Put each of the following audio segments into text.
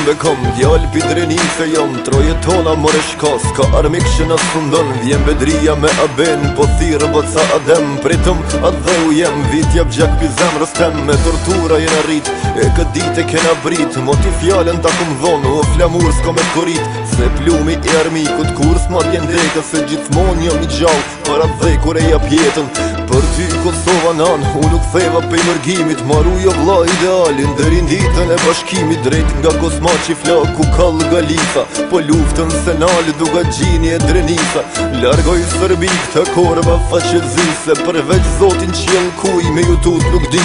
bekom, djall pi drenise jom, troje tona more shkas, ka armik që na sundon, vjen bedria me aben, po thirë bëca adem, pritëm atë dhe u jem, vitja bgjak pi zemrës tem, me tortura jena rrit, e këtë dit e kena brit, moti fjallën ta kum dhon, o flamur s'ko me t'korit, se plumi i armikut, kur s'ma t'jen deka, se gjithmon jom i gjall, për atë dhe kur e jap jetën, për ty Kosova nan, u nuk theva pe mërgimit, maru jo vla idealin, dërin ditën e bashkimit, drejt nga Kosmaçi flak ku kall Galica, po luftën se nalë duga gjini e drenisa, largoj Sërbi këta korva faqezise, përveç zotin qjell kuj me jutut nuk di,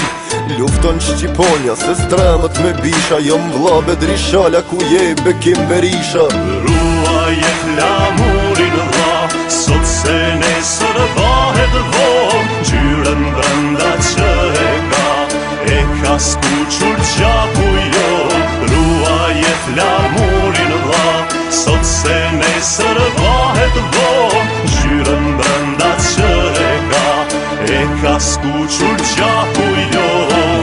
lufton Shqiponja se stremët me bisha, jom vla Bedrishala ku je Bekim Berisha. Ruaje flamurin vla, sot se nesër vahet vom, gjyren brenda që e ka skuqur gjaku jo. Ruaje flamurin vla, sot se nesër vahet vom, gjyren brenda që e ka skuqur gjaku jo.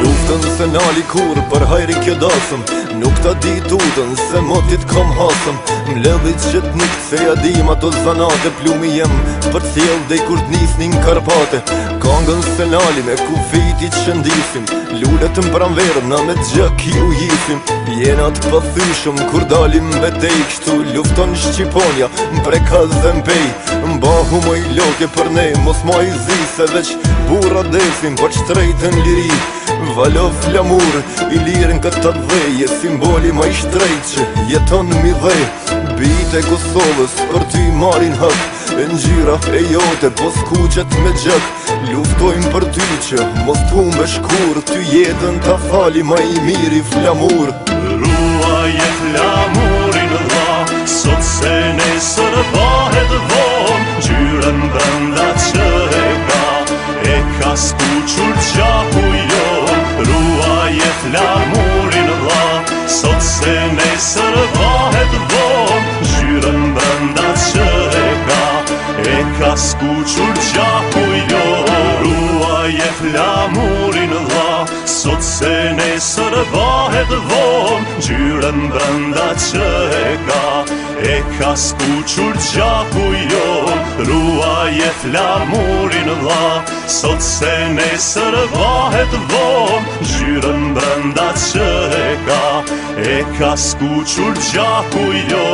Luftën se nali kur për hajri kjo dasëm, nuk ta di tutën se motit kom hasëm, mledhit që t'nik se ja dim ato zanate, plumi jem për cjell dhe i kur t'nisnin Karpate, kangën se nali me kufiti që ndisim, lullet në pranverë na me gjak i u jisim, jena t'pathyshëm kur dalim betej, kështu lufton Shqiponja m'prekaz dhe m'pej, m'bahu moj loke për ne, mos ma i zi se veç burra desim, për shtrejtën liri, valo flamur, i lirën këtë dheje, simboli ma i shtrejt që jeton mi dhe, bite Kosovës për ty marin hak, e ngjyra e jote po s'kuqet me gjak, luftojmë për ty që mos t'humbe shkur, ty jetën ta fali ma i miri flamur. Ruaje flamurin vla, sot se nesër vahet vom, gjyren brenda që e ka skuqur gjaku jo. Ruaje flamurin vla, sot se nesër vahet vom, gjyren brenda që e ka skuqur gjaku jo. Ruaje flamurin vla, sot se nesër vahet vom, gjyren brenda që e ka skuqur gjaku jo. Ruaje flamurin vla, sot se nesër vahet vom, gjyren brenda që e ka skuqur gjaku jo.